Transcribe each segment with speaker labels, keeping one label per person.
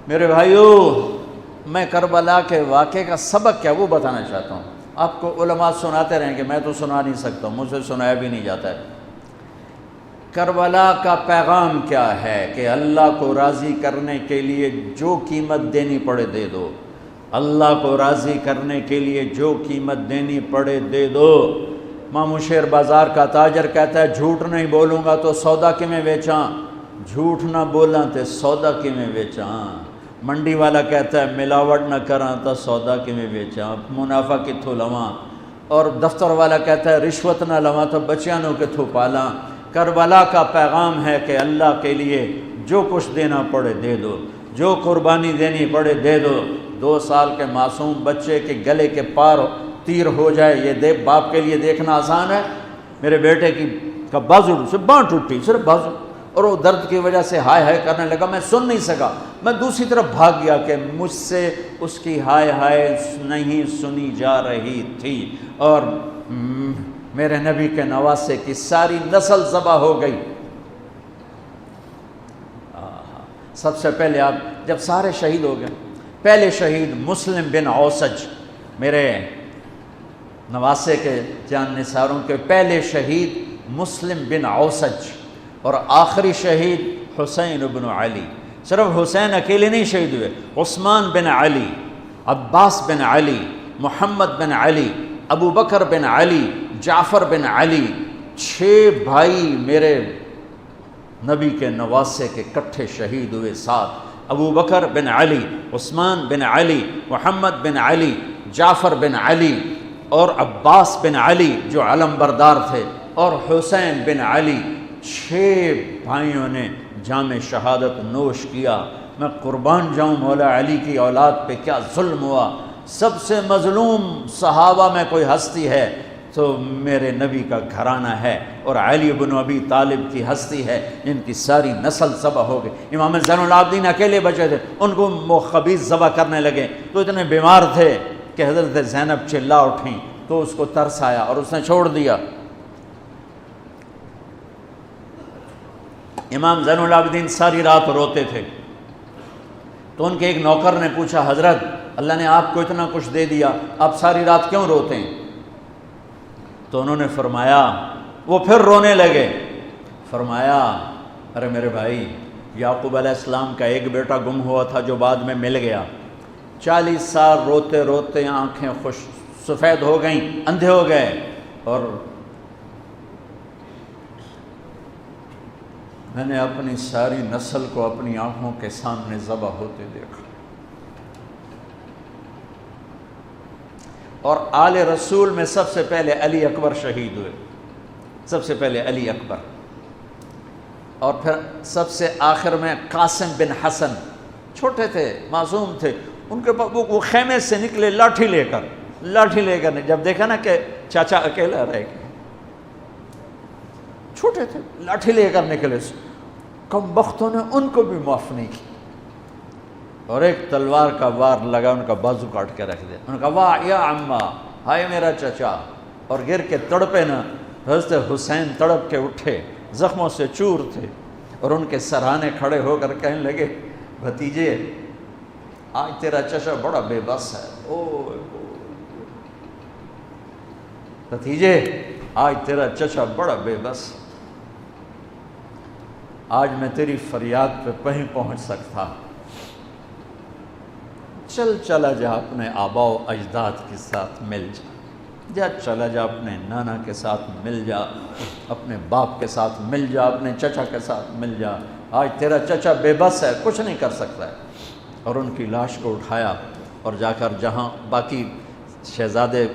Speaker 1: میرے بھائیوں، میں کربلا کے واقعے کا سبق کیا وہ بتانا چاہتا ہوں. آپ کو علماء سناتے رہیں گے، میں تو سنا نہیں سکتا ہوں، مجھ سے سنایا بھی نہیں جاتا ہے. کربلا کا پیغام کیا ہے کہ اللہ کو راضی کرنے کے لیے جو قیمت دینی پڑے دے دو. اللہ کو راضی کرنے کے لیے جو قیمت دینی پڑے دے دو. مامو شیر بازار کا تاجر کہتا ہے جھوٹ نہیں بولوں گا تو سودا کی میں بیچاں، جھوٹ نہ بولاں تے سودا کی میں بیچاں. منڈی والا کہتا ہے ملاوٹ نہ کراں تو سودا کی میں بیچاں، منافع کتھوں لواں. اور دفتر والا کہتا ہے رشوت نہ لواں تو بچیاں نو کتھوں پالاں. کربلا کا پیغام ہے کہ اللہ کے لیے جو کچھ دینا پڑے دے دو، جو قربانی دینی پڑے دے دو. 2 سال کے معصوم بچے کے گلے کے پار تیر ہو جائے، یہ باپ کے لیے دیکھنا آسان ہے؟ میرے بیٹے کا بازو سے باں ٹوٹی، صرف بازو، اور وہ درد کی وجہ سے ہائے ہائے کرنے لگا. میں سن نہیں سکا، میں دوسری طرف بھاگ گیا کہ مجھ سے اس کی ہائے ہائے نہیں سنی جا رہی تھی. اور میرے نبی کے نواسے کی ساری نسل ذبح ہو گئی. سب سے پہلے آپ جب سارے شہید ہو گئے، پہلے شہید مسلم بن اوسج، میرے نواسے کے جان نثاروں کے پہلے شہید مسلم بن اوسج، اور آخری شہید حسین بن علی. صرف حسین اکیلے نہیں شہید ہوئے، عثمان بن علی، عباس بن علی، محمد بن علی، ابو بکر بن علی، جعفر بن علی. 6 بھائی میرے نبی کے نواسے کے کٹھے شہید ہوئے. 7 ابو بکر بن علی، عثمان بن علی، محمد بن علی، جعفر بن علی، اور عباس بن علی جو علم بردار تھے، اور حسین بن علی. 6 بھائیوں نے جام شہادت نوش کیا. میں قربان جاؤں مولا علی کی اولاد پہ کیا ظلم ہوا. سب سے مظلوم صحابہ میں کوئی ہستی ہے تو میرے نبی کا گھرانہ ہے، اور علی بن ابی طالب کی ہستی ہے جن کی ساری نسل ذبح ہو گئی. امام زین العابدین اکیلے بچے تھے، ان کو خبیث ذبح کرنے لگے تو اتنے بیمار تھے کہ حضرت زینب چلا اٹھیں تو اس کو ترس آیا اور اس نے چھوڑ دیا. امام زین العابدین ساری رات روتے تھے تو ان کے ایک نوکر نے پوچھا حضرت اللہ نے آپ کو اتنا کچھ دے دیا، آپ ساری رات کیوں روتے ہیں؟ تو انہوں نے فرمایا، وہ پھر رونے لگے، فرمایا ارے میرے بھائی، یعقوب علیہ السلام کا ایک بیٹا گم ہوا تھا جو بعد میں مل گیا. 40 سال روتے روتے آنکھیں سفید ہو گئیں، اندھے ہو گئے، اور میں نے اپنی ساری نسل کو اپنی آنکھوں کے سامنے ذبح ہوتے دیکھا. اور آل رسول میں سب سے پہلے علی اکبر شہید ہوئے، سب سے پہلے علی اکبر، اور پھر سب سے آخر میں قاسم بن حسن. چھوٹے تھے، معصوم تھے، ان کے پاس وہ خیمے سے نکلے لاٹھی لے کر جب دیکھا نا کہ چاچا اکیلا رہ گیا، چھوٹے تھے، لاٹھی لے کر نکلے. کم بختوں نے ان کو بھی معاف نہیں کی، اور ایک تلوار کا وار لگا، ان کا بازو کاٹ کے رکھ دیا. انہوں نے کہا واہ یا عمہ، ہائے میرا چچا، اور گر کے تڑپے نا. حضرت حسین تڑپ کے اٹھے، زخموں سے چور تھے، اور ان کے سرہانے کھڑے ہو کر کہنے لگے بھتیجے آج تیرا چچا بڑا بے بس ہے. او بھتیجے آج تیرا چچا بڑا بے بس، آج میں تیری فریاد پہ کہیں پہنچ سکتا. چلا جا اپنے آبا و اجداد کے ساتھ مل جا، چلا جا اپنے نانا کے ساتھ مل جا، اپنے باپ کے ساتھ مل جا، اپنے چچا کے ساتھ مل جا. آج تیرا چچا بے بس ہے، کچھ نہیں کر سکتا ہے. اور ان کی لاش کو اٹھایا اور جا کر جہاں باقی شہزادے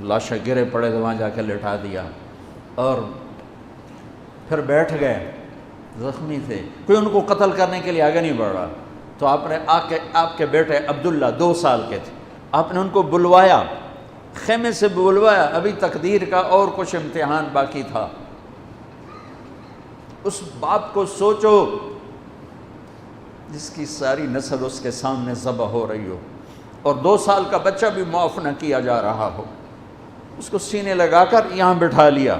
Speaker 1: لاشیں گرے پڑے تھے وہاں جا کے لٹا دیا، اور پھر بیٹھ گئے. زخمی تھے، کوئی ان کو قتل کرنے کے لیے آگے نہیں بڑھ رہا. تو آپ نے آپ کے بیٹے عبداللہ 2 سال کے تھے، آپ نے ان کو بلوایا، خیمے سے بلوایا. ابھی تقدیر کا اور کچھ امتحان باقی تھا. اس باپ کو سوچو جس کی ساری نسل اس کے سامنے ذبح ہو رہی ہو، اور 2 سال کا بچہ بھی معاف نہ کیا جا رہا ہو. اس کو سینے لگا کر یہاں بٹھا لیا،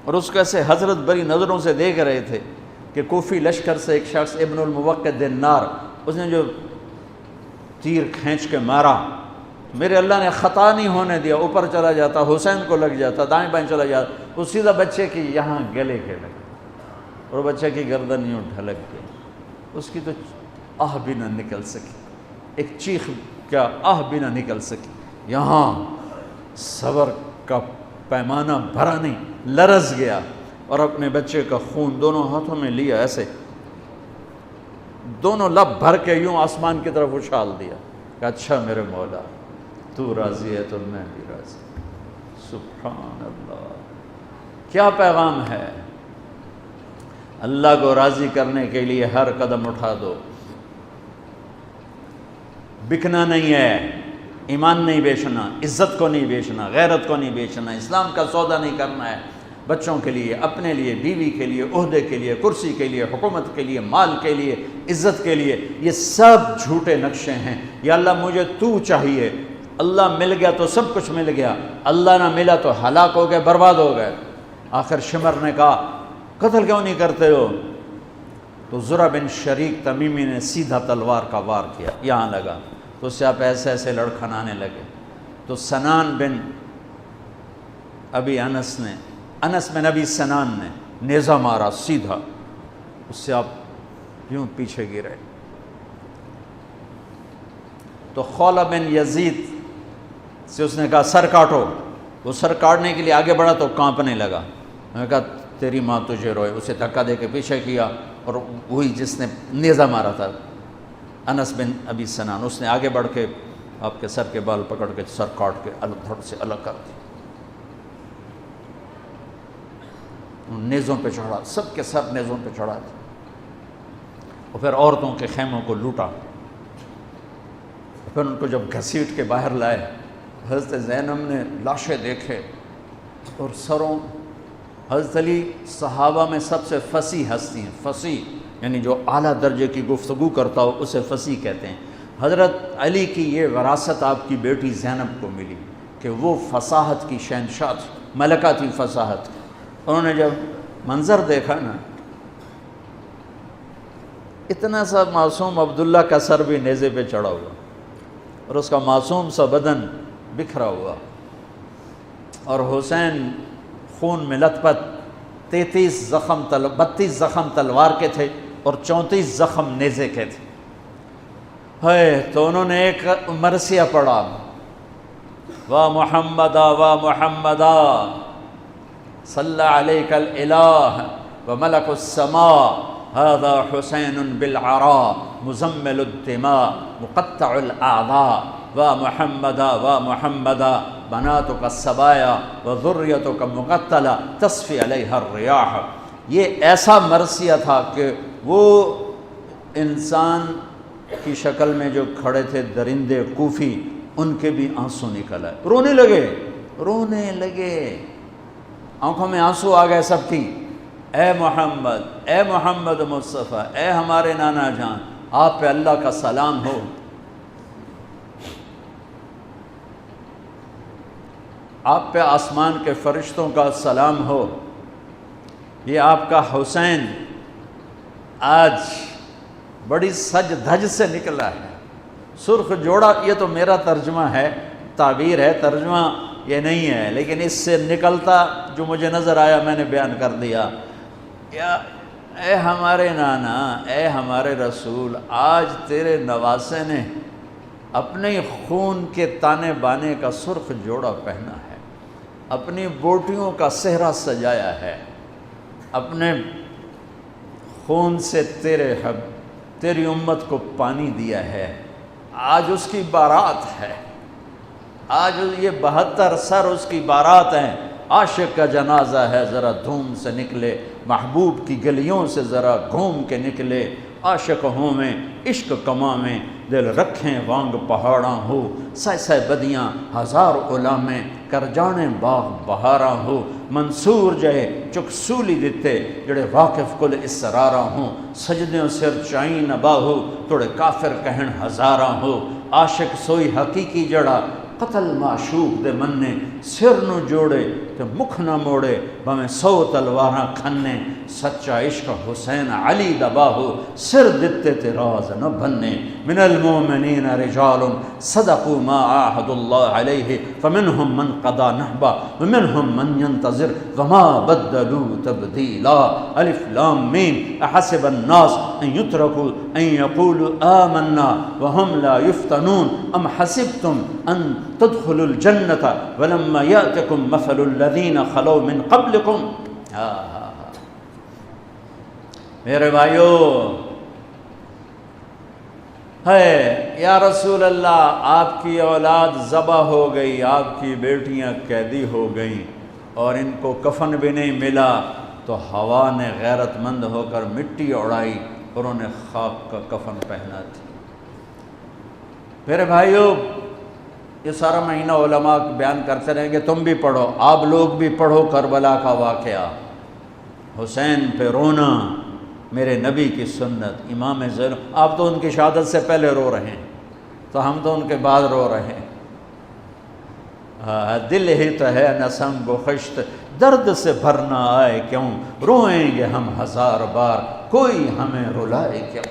Speaker 1: اور اس کو ایسے حضرت بری نظروں سے دیکھ رہے تھے کہ کوفی لشکر سے ایک شخص ابن الموقد النار اس نے جو تیر کھینچ کے مارا، میرے اللہ نے خطا نہیں ہونے دیا، اوپر چلا جاتا، حسین کو لگ جاتا، دائیں بائیں چلا جاتا، وہ سیدھا بچے کی یہاں گلے کے لگا اور بچے کی گردن یوں ڈھلک گئی، اس کی تو آہ بھی نہ نکل سکی، ایک چیخ کیا آہ بھی نہ نکل سکی، یہاں صبر کا پیمانہ بھرا نہیں، لرز گیا اور اپنے بچے کا خون دونوں ہاتھوں میں لیا، ایسے دونوں لب بھر کے یوں آسمان کی طرف اچھال دیا کہ اچھا میرے مولا تو راضی ہے تو میں بھی راضی۔ سبحان اللہ، کیا پیغام ہے! اللہ کو راضی کرنے کے لیے ہر قدم اٹھا دو، بکنا نہیں ہے، ایمان نہیں بیچنا، عزت کو نہیں بیچنا، غیرت کو نہیں بیچنا، اسلام کا سودا نہیں کرنا ہے، بچوں کے لیے، اپنے لیے، بیوی کے لیے، عہدے کے لیے، کرسی کے لیے، حکومت کے لیے، مال کے لیے، عزت کے لیے، یہ سب جھوٹے نقشے ہیں۔ یا اللہ مجھے تو چاہیے، اللہ مل گیا تو سب کچھ مل گیا، اللہ نہ ملا تو ہلاک ہو گئے، برباد ہو گئے۔ آخر شمر نے کہا قتل کیوں نہیں کرتے ہو؟ تو زرع بن شریک تمیمی نے سیدھا تلوار کا وار کیا، یہاں لگا تو اس سے آپ ایسے ایسے لڑکھنانے لگے، تو سنان بن ابی انس بن ابی سنان نے نیزہ مارا سیدھا، اس سے آپ یوں پیچھے گرے۔ تو خولہ بن یزید سے اس نے کہا سر کاٹو، وہ سر کاٹنے کے لیے آگے بڑھا تو کانپنے لگا، میں نے کہا تیری ماں تجھے روئے، اسے دھکا دے کے پیچھے کیا، اور وہی جس نے نیزہ مارا تھا انس بن ابی سنان، اس نے آگے بڑھ کے آپ کے سر کے بال پکڑ کے سر کاٹ کے دھڑ سے الگ کر دیا، نیزوں پہ چڑھا، سب کے سر نیزوں پہ چڑھا دیا، اور پھر عورتوں کے خیموں کو لوٹا، پھر ان کو جب گھسیٹ کے باہر لائے، حضرت زینب نے لاشیں دیکھے اور سروں، حضرت علی صحابہ میں سب سے فصیح ہستی ہیں، فصیح یعنی جو اعلیٰ درجے کی گفتگو کرتا ہو اسے فصیح کہتے ہیں۔ حضرت علی کی یہ وراثت آپ کی بیٹی زینب کو ملی کہ وہ فصاحت کی شہنشاہ تھی، ملکہ تھی فصاحت کی۔ انہوں نے جب منظر دیکھا نا، اتنا سا معصوم عبداللہ کا سر بھی نیزے پہ چڑھا ہوا اور اس کا معصوم سا بدن بکھرا ہوا، اور حسین خون میں لت پت، 32 زخم تلوار کے تھے اور 34 زخم نیزے کے تھے۔ تو انہوں نے ایک مرثیہ پڑھا، وا محمدا وا محمدا صلی علیک الالہ وملک السماء هذا حسین بالعراء مزمل الدماء مقطع الاعضاء وا محمدا وا محمدا بناتک السبایا وذریتک مقتلہ تصفی علیہ الریاح۔ یہ ایسا مرثیہ تھا کہ وہ انسان کی شکل میں جو کھڑے تھے درندے کوفی، ان کے بھی آنسو نکل آئے، رونے لگے، آنکھوں میں آنسو آ گئے سب کی۔ اے محمد مصطفیٰ، اے ہمارے نانا جان، آپ پہ اللہ کا سلام ہو، آپ پہ آسمان کے فرشتوں کا سلام ہو، یہ آپ کا حسین آج بڑی سج دھج سے نکلا ہے، سرخ جوڑا۔ یہ تو میرا ترجمہ ہے، تعبیر ہے، ترجمہ یہ نہیں ہے، لیکن اس سے نکلتا جو مجھے نظر آیا میں نے بیان کر دیا۔ یا اے ہمارے نانا، اے ہمارے رسول، آج تیرے نواسے نے اپنے خون کے تانے بانے کا سرخ جوڑا پہنا ہے، اپنی بوٹیوں کا صحرا سجایا ہے، اپنے خون سے تیری امت کو پانی دیا ہے، آج اس کی بارات ہے، آج یہ 72 سر اس کی بارات ہیں۔ عاشق کا جنازہ ہے، ذرا دھوم سے نکلے، محبوب کی گلیوں سے ذرا گھوم کے نکلے، عاشق ہوں میں عشق کماں میں دل رکھیں وانگ پہاڑاں ہو، سہ بدیاں ہزار غلامیں کر جانے باغ بہاراں ہو، منصور جہے چک سولی دیتے جڑے واقف کل اسراراں ہوں، سجدیوں سر چائیں نبا ہو توڑے کافر کہن ہزاراں ہو، عاشق سوئی حقیقی جڑا قتل معشوق دے مننے سر نو جوڑے کہ مکھ نہ موڑے بمیں 100 تلواراں کھنے سچا عشق حسین علی دباہو سر دتے تے راز نہ بننے من المومنین رجال صدقوا ما عاہدوا اللہ علیہ فمنہم من قضى نحبا ومنہم من ينتظر وما بدلوا تبدیلا الف لام میم احسب الناس ان يتركوا ان يقولوا آمنا وهم لا يفتنون ام حسبتم ان تدخلوا الجنة ولما يأتكم مثل الذين خلوا من قبلكم. میرے بھائیو ہے یا رسول اللہ آپ کی اولاد ذبح ہو گئی، آپ کی بیٹیاں قیدی ہو گئیں اور ان کو کفن بھی نہیں ملا، تو ہوا نے غیرت مند ہو کر مٹی اڑائی اور انہیں خاک کا کفن پہنا تھی. میرے بھائیو یہ سارا مہینہ علماء بیان کرتے رہیں گے، تم بھی پڑھو، آپ لوگ بھی پڑھو کربلا کا واقعہ، حسین پہ رونا، میرے نبی کی سنت، امام زین. آپ تو ان کی شہادت سے پہلے رو رہے ہیں، تو ہم تو ان کے بعد رو رہے ہیں. دل ہی تو ہے نہ سنگ و خشت، درد سے بھرنا آئے کیوں، روئیں گے ہم 1000 بار، کوئی ہمیں رلائے کیوں.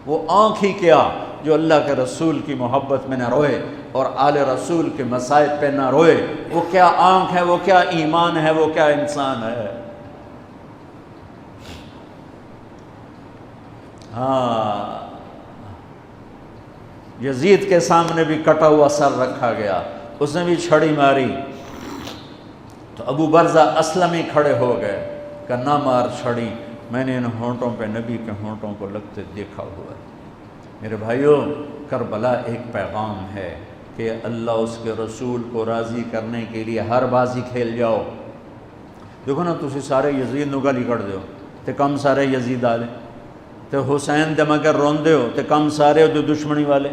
Speaker 1: وہ آنکھ ہی کیا جو اللہ کے رسول کی محبت میں نہ روئے اور آل رسول کے مصائب پہ نہ روئے، وہ کیا آنکھ ہے، وہ کیا ایمان ہے، وہ کیا انسان ہے. یزید کے سامنے بھی کٹا ہوا سر رکھا گیا، اس نے بھی چھڑی ماری تو ابو برزہ اسلمی کھڑے ہو گئے کہ نہ مار چھڑی، میں نے ان ہونٹوں پہ نبی کے ہونٹوں کو لگتے دیکھا ہوا ہے. میرے بھائیوں کربلا ایک پیغام ہے کہ اللہ اس کے رسول کو راضی کرنے کے لیے ہر بازی کھیل جاؤ. دیکھو نا تسی سارے یزید نو گالی کر دیو تے کم سارے یزید آلے، تے حسین دے مگر روندے ہو تے کم سارے ہو دشمنی والے.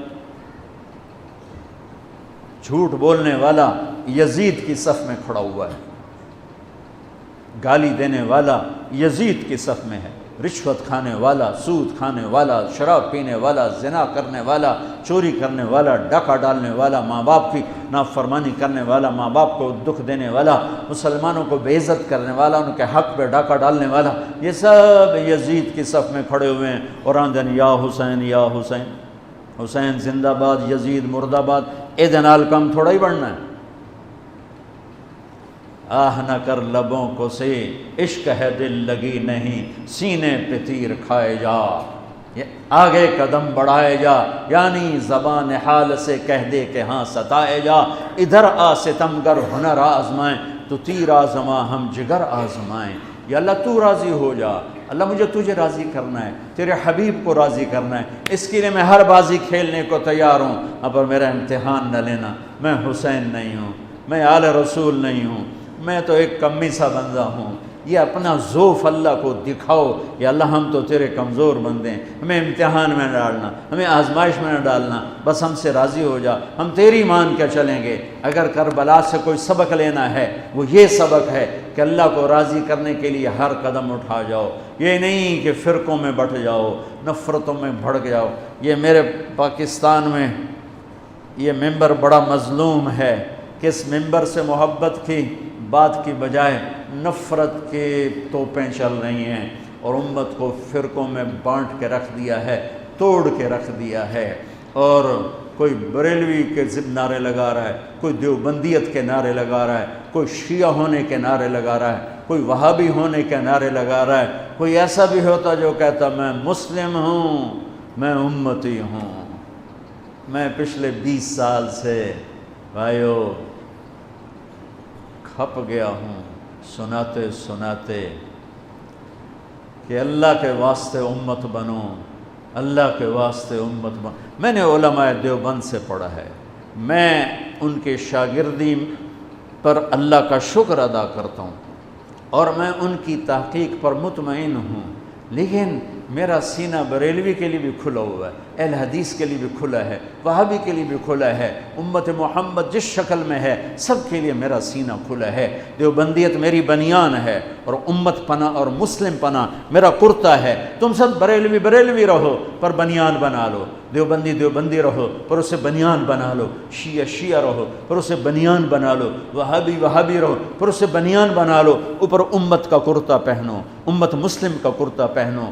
Speaker 1: جھوٹ بولنے والا یزید کی صف میں کھڑا ہوا ہے، گالی دینے والا یزید کی صف میں ہے، رشوت کھانے والا، سود کھانے والا، شراب پینے والا، زنا کرنے والا، چوری کرنے والا، ڈاکہ ڈالنے والا، ماں باپ کی نافرمانی کرنے والا، ماں باپ کو دکھ دینے والا، مسلمانوں کو بے عزت کرنے والا، ان کے حق پہ ڈاکہ ڈالنے والا، یہ سب یزید کی صف میں کھڑے ہوئے ہیں اور آندن یا حسین یا حسین، حسین زندہ باد، یزید مرد آباد. اے دنال کم تھوڑا ہی بڑھنا ہے. آہ نہ کر لبوں کو سے عشق ہے دل لگی نہیں، سینے پہ تیر کھائے جا، آگے قدم بڑھائے جا، یعنی زبان حال سے کہہ دے کہ ہاں ستائے جا. ادھر آ ستمگر ہنر آزمائیں تو تیر آزما ہم جگر آزمائیں. یا اللہ تو راضی ہو جا، اللہ مجھے تجھے راضی کرنا ہے، تیرے حبیب کو راضی کرنا ہے، اس کے لیے میں ہر بازی کھیلنے کو تیار ہوں. پر میرا امتحان نہ لینا، میں حسین نہیں ہوں، میں آل رسول نہیں ہوں، میں تو ایک کمی سا بندہ ہوں. یہ اپنا ذوف اللہ کو دکھاؤ، یا اللہ ہم تو تیرے کمزور بندے ہیں، ہمیں امتحان میں نہ ڈالنا، ہمیں آزمائش میں نہ ڈالنا، بس ہم سے راضی ہو جا، ہم تیری مان کے چلیں گے. اگر کربلا سے کوئی سبق لینا ہے وہ یہ سبق ہے کہ اللہ کو راضی کرنے کے لیے ہر قدم اٹھا جاؤ. یہ نہیں کہ فرقوں میں بٹ جاؤ، نفرتوں میں بھڑک جاؤ. یہ میرے پاکستان میں یہ ممبر بڑا مظلوم ہے کہ اس ممبر سے محبت کی بات کی بجائے نفرت کے توپیں چل رہی ہیں اور امت کو فرقوں میں بانٹ کے رکھ دیا ہے، توڑ کے رکھ دیا ہے. اور کوئی بریلوی کے نعرے لگا رہا ہے، کوئی دیوبندیت کے نعرے لگا رہا ہے، کوئی شیعہ ہونے کے نعرے لگا رہا ہے، کوئی وہابی ہونے کے نعرے لگا رہا ہے، کوئی ایسا بھی ہوتا جو کہتا میں مسلم ہوں، میں امتی ہوں. میں پچھلے 20 سال سے بھائیو کھپ گیا ہوں سناتے سناتے کہ اللہ کے واسطے امت بنو، اللہ کے واسطے امت بنو. میں نے علماء دیوبند سے پڑھا ہے، میں ان کے شاگردی پر اللہ کا شکر ادا کرتا ہوں اور میں ان کی تحقیق پر مطمئن ہوں، لیکن میرا سینہ بریلوی کے لیے بھی کھلا ہوا ہے، اہل حدیث کے لیے بھی کھلا ہے، وہابی کے لیے بھی کھلا ہے، امت محمد جس شکل میں ہے سب کے لیے میرا سینہ کھلا ہے۔ دیوبندیت میری بنیان ہے اور امت پناہ اور مسلم پناہ میرا کرتا ہے۔ تم سب بریلوی بریلوی رہو پر بنیان بنا لو، دیوبندی دیوبندی رہو پر اسے بنیان بنا لو، شیعہ شیعہ رہو پر اسے بنیان بنا لو، وہابی وہابی رہو پر اسے بنیان بنا لو، اوپر امت کا کرتا پہنو، امت مسلم کا کرتا پہنو۔